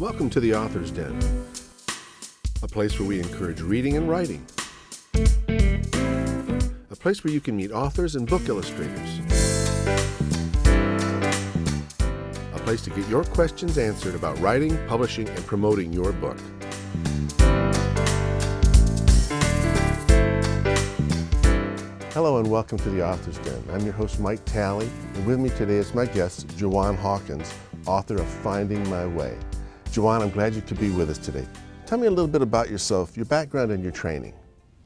Welcome to the Author's Den, a place where we encourage reading and writing, a place where you can meet authors and book illustrators, a place to get your questions answered about writing, publishing, and promoting your book. Hello and welcome to the Author's Den. I'm your host, Mike Talley, and with me today is my guest, Jahquan Hawkins, author of Finding My Way. Jahquan, I'm glad you could be with us today. Tell me a little bit about yourself, your background and your training.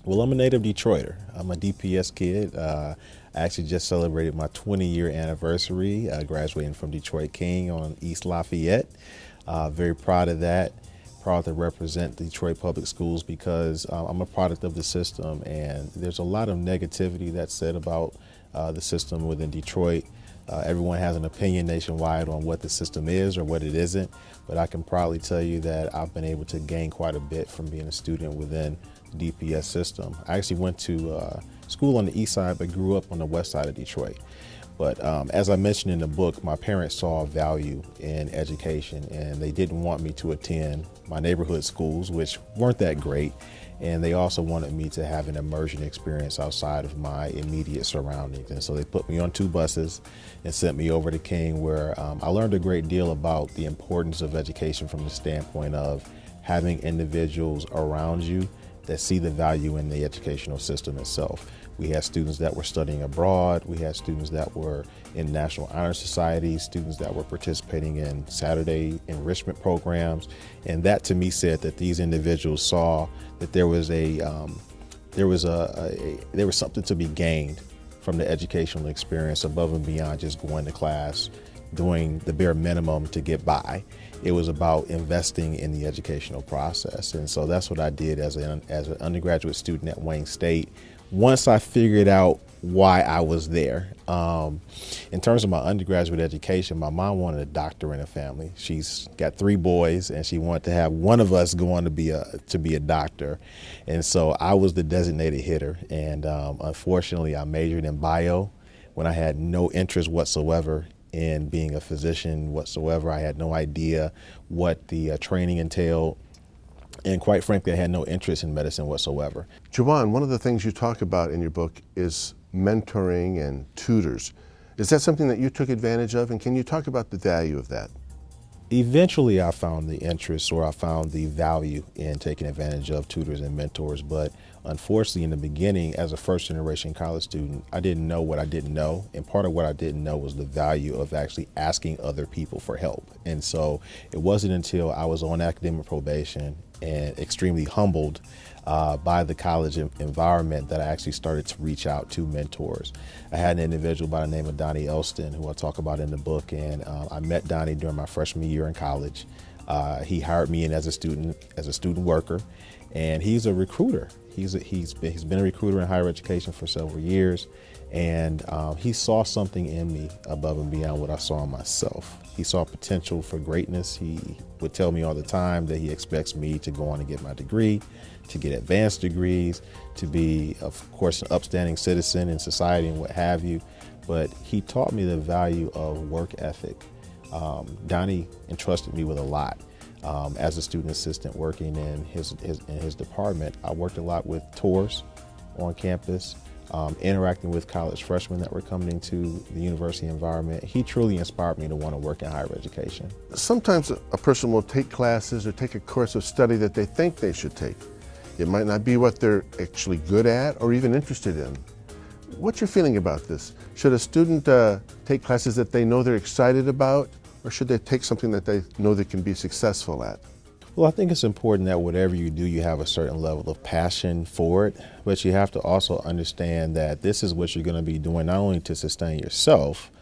Well, I'm a native Detroiter. I'm a DPS kid. I actually just celebrated my 20-year anniversary, graduating from Detroit King on East Lafayette. Very proud of that. Proud to represent Detroit Public Schools because I'm a product of the system, and there's a lot of negativity that's said about the system within Detroit. Everyone has an opinion nationwide on what the system is or what it isn't, but I can proudly tell you that I've been able to gain quite a bit from being a student within the DPS system. I actually went to school on the east side but grew up on the west side of Detroit. But as I mentioned in the book, my parents saw value in education, and they didn't want me to attend my neighborhood schools, which weren't that great. And they also wanted me to have an immersion experience outside of my immediate surroundings. And so they put me on 2 buses and sent me over to King, where I learned a great deal about the importance of education from the standpoint of having individuals around you that see the value in the educational system itself. We had students that were studying abroad. We had students that were in National Honor Society, students that were participating in Saturday enrichment programs. And that to me said that these individuals saw that there was something to be gained from the educational experience above and beyond just going to class, doing the bare minimum to get by. It was about investing in the educational process. And so that's what I did as an undergraduate student at Wayne State. Once I figured out why I was there. In terms of my undergraduate education, my mom wanted a doctor in the family. She's got 3 boys, and she wanted to have one of us go on to be a doctor. And so I was the designated hitter. And unfortunately, I majored in bio when I had no interest whatsoever in being a physician whatsoever. I had no idea what the training entailed. And quite frankly, I had no interest in medicine whatsoever. Jahquan, one of the things you talk about in your book is mentoring and tutors. Is that something that you took advantage of? And can you talk about the value of that? Eventually, I found the interest, or I found the value in taking advantage of tutors and mentors. But unfortunately, in the beginning, as a first-generation college student, I didn't know what I didn't know. And part of what I didn't know was the value of actually asking other people for help. And so it wasn't until I was on academic probation and extremely humbled by the college environment that I actually started to reach out to mentors. I had an individual by the name of Donnie Elston, who I talk about in the book, and I met Donnie during my freshman year in college. He hired me in as a student worker, and he's a recruiter. He's been a recruiter in higher education for several years, and he saw something in me above and beyond what I saw in myself. He saw potential for greatness. He would tell me all the time that he expects me to go on and get my degree, to get advanced degrees, to be, of course, an upstanding citizen in society and what have you. But he taught me the value of work ethic. Donnie entrusted me with a lot. As a student assistant working in his department, I worked a lot with tours on campus, interacting with college freshmen that were coming into the university environment. He truly inspired me to want to work in higher education. Sometimes a person will take classes or take a course of study that they think they should take. It might not be what they're actually good at or even interested in. What's your feeling about this? Should a student take classes that they know they're excited about, or should they take something that they know they can be successful at? Well, I think it's important that whatever you do, you have a certain level of passion for it, but you have to also understand that this is what you're going to be doing not only to sustain yourself,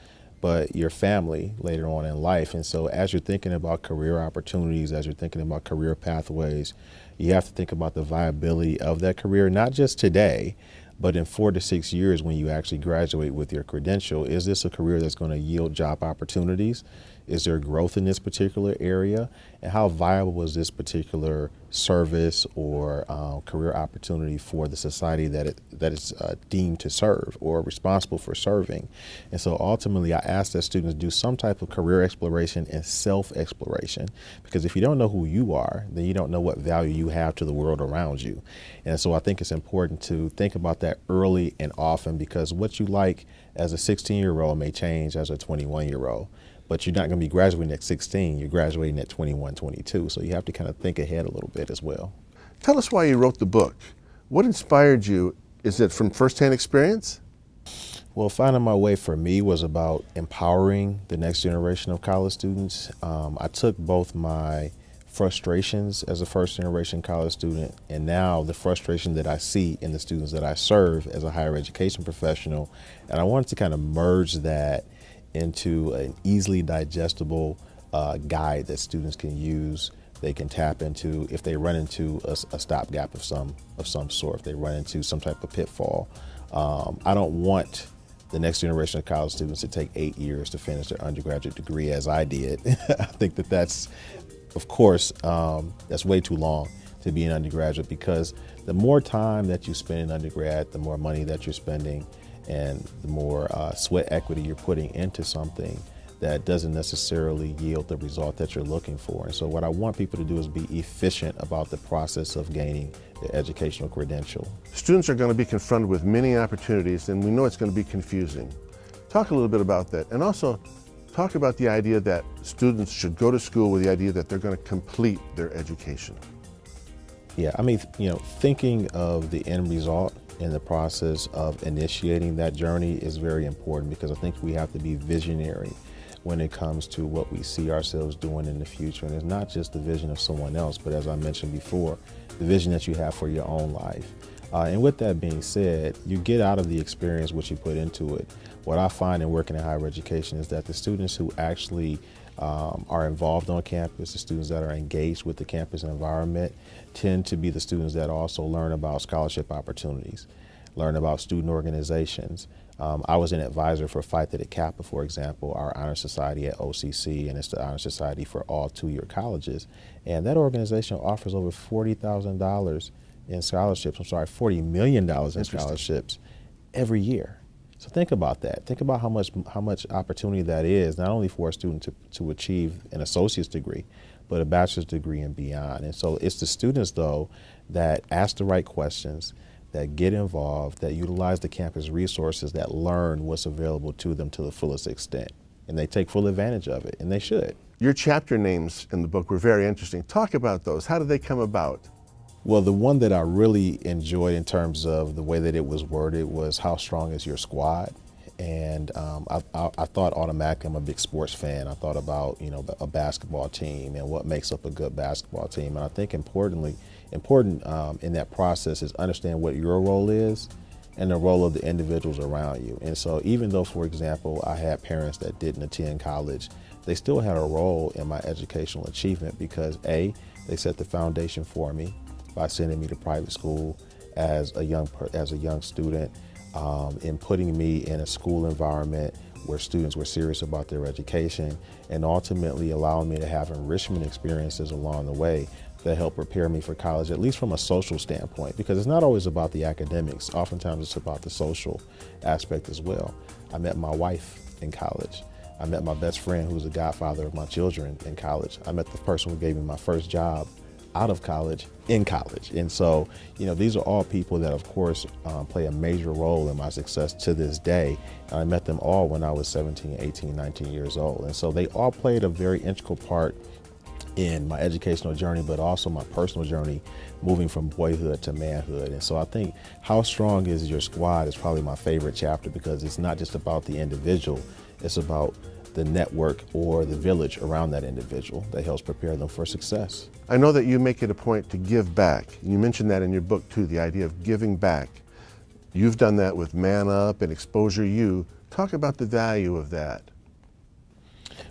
but your family later on in life. And so as you're thinking about career opportunities, as you're thinking about career pathways, you have to think about the viability of that career, not just today, but in 4 to 6 years when you actually graduate with your credential. Is this a career that's going to yield job opportunities? Is there growth in this particular area? And how viable is this particular service or career opportunity for the society that it's deemed to serve or responsible for serving. And so ultimately I ask that students do some type of career exploration and self-exploration, because if you don't know who you are, then you don't know what value you have to the world around you. And so I think it's important to think about that early and often, because what you like as a 16-year-old may change as a 21-year-old. But you're not going to be graduating at 16, you're graduating at 21, 22. So you have to kind of think ahead a little bit as well. Tell us why you wrote the book. What inspired you? Is it from firsthand experience? Well, finding my way for me was about empowering the next generation of college students. I took both my frustrations as a first generation college student and now the frustration that I see in the students that I serve as a higher education professional. And I wanted to kind of merge that into an easily digestible guide that students can use, they can tap into if they run into a stopgap of some sort, if they run into some type of pitfall. I don't want the next generation of college students to take 8 years to finish their undergraduate degree as I did. I think that's, of course, that's way too long to be an undergraduate, because the more time that you spend in undergrad, the more money that you're spending, and the more sweat equity you're putting into something that doesn't necessarily yield the result that you're looking for. And so what I want people to do is be efficient about the process of gaining the educational credential. Students are going to be confronted with many opportunities, and we know it's going to be confusing. Talk a little bit about that, and also talk about the idea that students should go to school with the idea that they're going to complete their education. Yeah, I mean, thinking of the end result in the process of initiating that journey is very important, because I think we have to be visionary when it comes to what we see ourselves doing in the future. And it's not just the vision of someone else, but as I mentioned before, the vision that you have for your own life. And with that being said, you get out of the experience what you put into it. What I find in working in higher education is that the students who actually are involved on campus, the students that are engaged with the campus environment, tend to be the students that also learn about scholarship opportunities, learn about student organizations. I was an advisor for Phi Theta Kappa, for example, our honor society at OCC, and it's the honor society for all two-year colleges. And that organization offers over $40,000 in scholarships, $40 million in scholarships every year. So think about that. Think about how much opportunity that is, not only for a student to achieve an associate's degree, but a bachelor's degree and beyond. And so it's the students, though, that ask the right questions, that get involved, that utilize the campus resources, that learn what's available to them to the fullest extent. And they take full advantage of it, and they should. Your chapter names in the book were very interesting. Talk about those. How did they come about? Well, the one that I really enjoyed in terms of the way that it was worded was how strong is your squad? And I thought automatically, I'm a big sports fan. I thought about, a basketball team and what makes up a good basketball team. And I think important in that process is understand what your role is and the role of the individuals around you. And so even though, for example, I had parents that didn't attend college, they still had a role in my educational achievement, because A, they set the foundation for me by sending me to private school as a young student, in putting me in a school environment where students were serious about their education, and ultimately allowing me to have enrichment experiences along the way that help prepare me for college, at least from a social standpoint, because it's not always about the academics. Oftentimes it's about the social aspect as well. I met my wife in college. I met my best friend, who's the godfather of my children, in college. I met the person who gave me my first job out of college in college. And so, these are all people that, of course, play a major role in my success to this day. And I met them all when I was 17, 18, 19 years old. And so they all played a very integral part in my educational journey, but also my personal journey, moving from boyhood to manhood. And so I think how strong is your squad is probably my favorite chapter, because it's not just about the individual, it's about the network or the village around that individual that helps prepare them for success. I know that you make it a point to give back. You mentioned that in your book too, the idea of giving back. You've done that with Man Up and Exposure U. Talk about the value of that.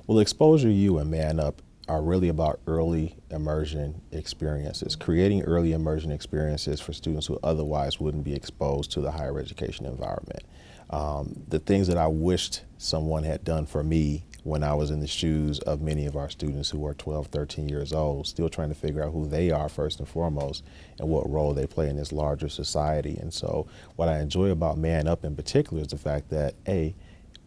Well, Exposure U and Man Up are really about early immersion experiences, creating early immersion experiences for students who otherwise wouldn't be exposed to the higher education environment. The things that I wished someone had done for me when I was in the shoes of many of our students who are 12, 13 years old, still trying to figure out who they are first and foremost and what role they play in this larger society. And so what I enjoy about Man Up in particular is the fact that, A,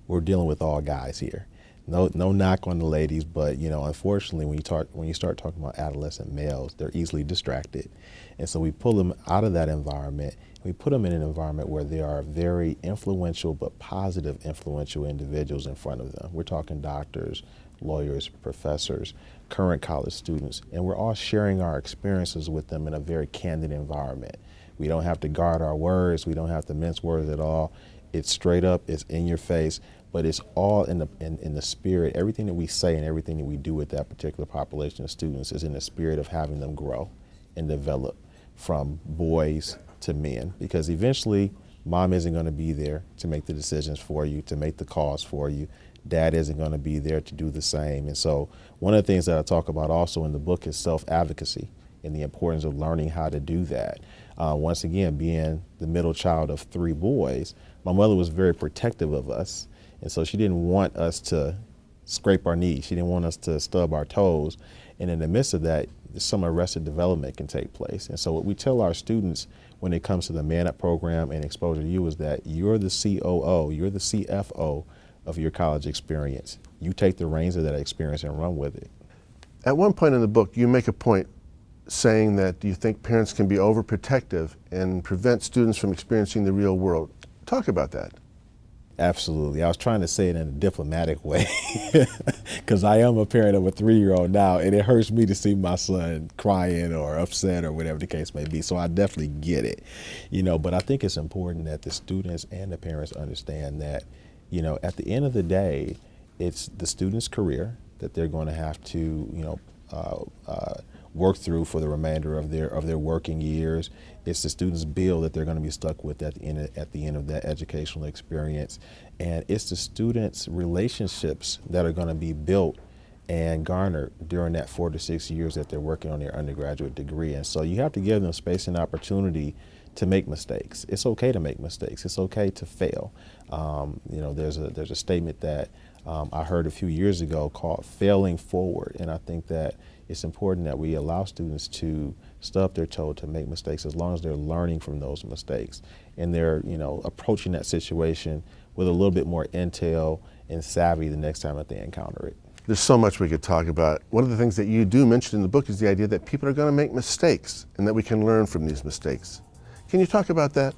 we're dealing with all guys here. No knock on the ladies, but unfortunately, when you start talking about adolescent males, they're easily distracted, and so we pull them out of that environment. We put them in an environment where there are very influential but positive influential individuals in front of them. We're talking doctors, lawyers, professors, current college students, and we're all sharing our experiences with them in a very candid environment. We don't have to guard our words. We don't have to mince words at all. It's straight up. It's in your face. But it's all in the spirit. Everything that we say and everything that we do with that particular population of students is in the spirit of having them grow and develop from boys to men. Because eventually, mom isn't going to be there to make the decisions for you, to make the calls for you. Dad isn't going to be there to do the same. And so one of the things that I talk about also in the book is self-advocacy and the importance of learning how to do that. Once again, being the middle child of 3 boys, my mother was very protective of us. And so she didn't want us to scrape our knees. She didn't want us to stub our toes. And in the midst of that, some arrested development can take place. And so what we tell our students when it comes to the Man Up program and Exposure to You is that you're the COO, you're the CFO of your college experience. You take the reins of that experience and run with it. At one point in the book, you make a point saying that you think parents can be overprotective and prevent students from experiencing the real world. Talk about that. Absolutely. I was trying to say it in a diplomatic way because I am a parent of a 3-year-old now, and it hurts me to see my son crying or upset or whatever the case may be. So I definitely get it, but I think it's important that the students and the parents understand that, at the end of the day, it's the student's career that they're going to have to, work through for the remainder of their working years. It's the student's bill that they're going to be stuck with at the end of that educational experience. And it's the students' relationships that are going to be built and garnered during that 4 to 6 years that they're working on their undergraduate degree. And so you have to give them space and opportunity to make mistakes. It's okay to make mistakes. It's okay to fail. There's a statement that I heard a few years ago called failing forward. And I think that it's important that we allow students to stub their toe to make mistakes as long as they're learning from those mistakes. And they're, approaching that situation with a little bit more intel and savvy the next time that they encounter it. There's so much we could talk about. One of the things that you do mention in the book is the idea that people are going to make mistakes and that we can learn from these mistakes. Can you talk about that?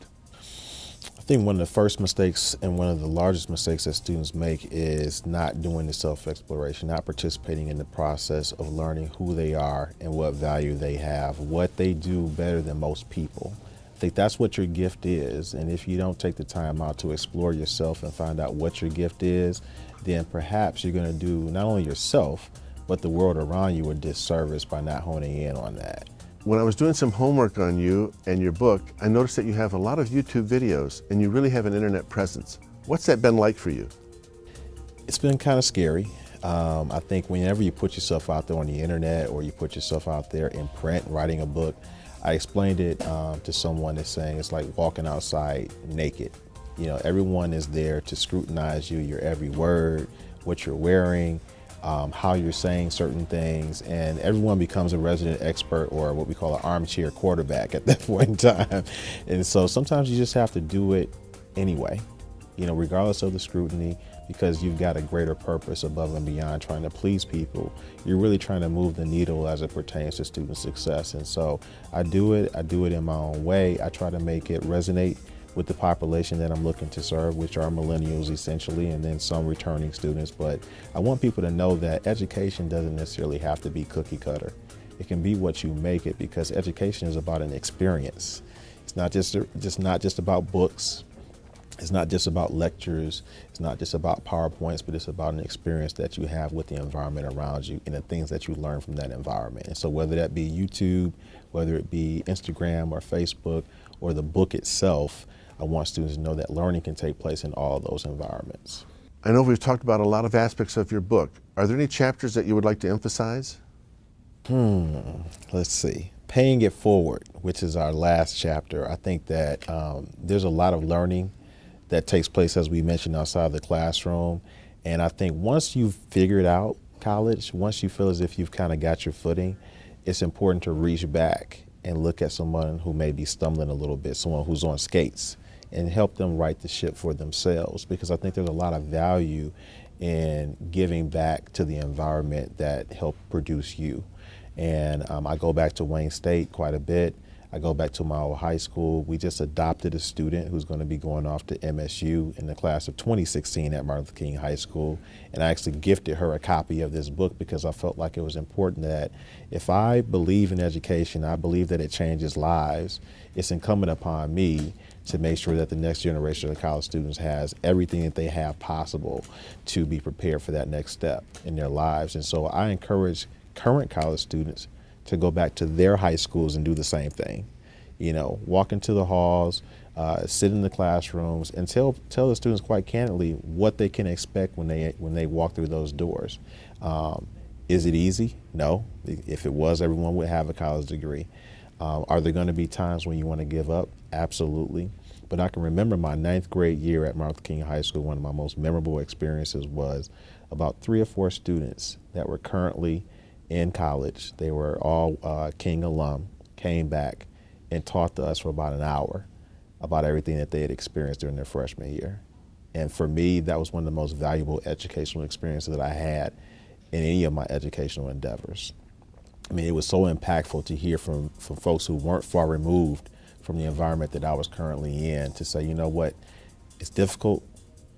I think one of the first mistakes and one of the largest mistakes that students make is not doing the self-exploration, not participating in the process of learning who they are and what value they have, what they do better than most people. I think that's what your gift is. And if you don't take the time out to explore yourself and find out what your gift is, then perhaps you're going to do not only yourself, but the world around you a disservice by not honing in on that. When I was doing some homework on you and your book, I noticed that you have a lot of YouTube videos and you really have an internet presence. What's that been like for you? It's been kind of scary. I think whenever you put yourself out there on the internet or you put yourself out there in print, writing a book, I explained it to someone that's saying it's like walking outside naked. Everyone is there to scrutinize you, your every word, what you're wearing, how you're saying certain things, and everyone becomes a resident expert or what we call an armchair quarterback at that point in time. And so sometimes you just have to do it anyway, regardless of the scrutiny, because you've got a greater purpose above and beyond trying to please people. You're really trying to move the needle as it pertains to student success. And so I do it in my own way. I try to make it resonate with the population that I'm looking to serve, which are millennials essentially, and then some returning students. But I want people to know that education doesn't necessarily have to be cookie cutter. It can be what you make it, because education is about an experience. It's not just about books. It's not just about lectures. It's not just about PowerPoints, but it's about an experience that you have with the environment around you and the things that you learn from that environment. And so whether that be YouTube, whether it be Instagram or Facebook or the book itself, I want students to know that learning can take place in all of those environments. I know we've talked about a lot of aspects of your book. Are there any chapters that you would like to emphasize? Let's see. Paying it forward, which is our last chapter. I think that there's a lot of learning that takes place, as we mentioned, outside the classroom. And I think once you've figured out college, once you feel as if you've kind of got your footing, it's important to reach back and look at someone who may be stumbling a little bit, someone who's on skates, and help them right the ship for themselves, because I think there's a lot of value in giving back to the environment that helped produce you. And I go back to Wayne State quite a bit. I go back to my old high school. We just adopted a student who's going to be going off to MSU in the class of 2016 at Martin Luther King High School. And I actually gifted her a copy of this book because I felt like it was important that if I believe in education, I believe that it changes lives, it's incumbent upon me to make sure that the next generation of college students has everything that they have possible to be prepared for that next step in their lives. And so I encourage current college students to go back to their high schools and do the same thing. You know, walk into the halls, sit in the classrooms, and tell the students quite candidly what they can expect when they walk through those doors. Is it easy? No. If it was, everyone would have a college degree. Are there going to be times when you want to give up? Absolutely. But I can remember my 9th grade year at Martin Luther King High School. One of my most memorable experiences was about 3 or 4 students that were currently in college. They were all King alum, came back and taught to us for about an hour about everything that they had experienced during their freshman year. And for me, that was one of the most valuable educational experiences that I had in any of my educational endeavors. I mean, it was so impactful to hear from folks who weren't far removed from the environment that I was currently in, to say, you know what, it's difficult,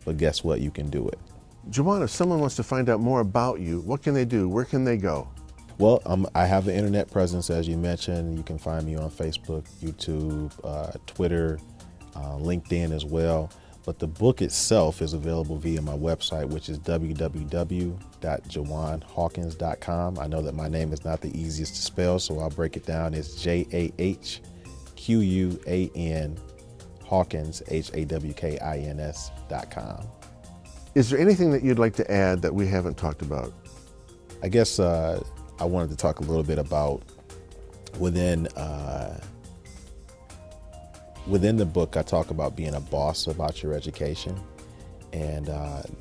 but guess what, you can do it. Jahquan, if someone wants to find out more about you, what can they do? Where can they go? Well, I have an internet presence, as you mentioned. You can find me on Facebook, YouTube, Twitter, LinkedIn as well. But the book itself is available via my website, which is www.jahquanhawkins.com. I know that my name is not the easiest to spell, so I'll break it down. It's JAHQUAN Hawkins, HAWKINS.com. Is there anything that you'd like to add that we haven't talked about? I guess I wanted to talk a little bit about within the book, I talk about being a boss about your education. And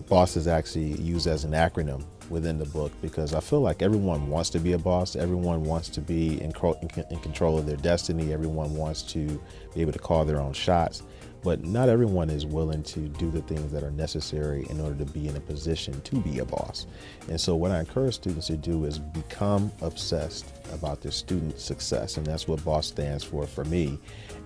boss is actually used as an acronym within the book, because I feel like everyone wants to be a boss. Everyone wants to be in control of their destiny. Everyone wants to be able to call their own shots. But not everyone is willing to do the things that are necessary in order to be in a position to be a boss. And so what I encourage students to do is become obsessed about their student success. And that's what BOSS stands for me.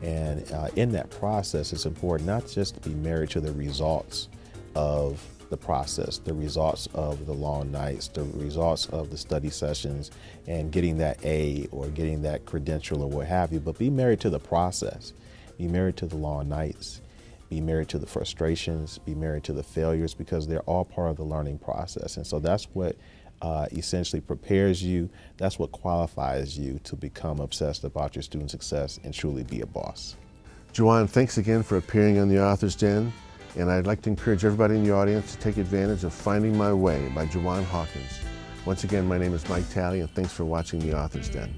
And in that process, it's important not just to be married to the results of the process, the results of the long nights, the results of the study sessions, and getting that A or getting that credential or what have you, but be married to the process. Be married to the long nights, be married to the frustrations, be married to the failures, because they're all part of the learning process. And so that's what essentially prepares you, that's what qualifies you to become obsessed about your student success and truly be a boss. Jahquan, thanks again for appearing on The Author's Den, and I'd like to encourage everybody in the audience to take advantage of Finding My Way by Jahquan Hawkins. Once again, my name is Mike Talley, and thanks for watching The Author's Den.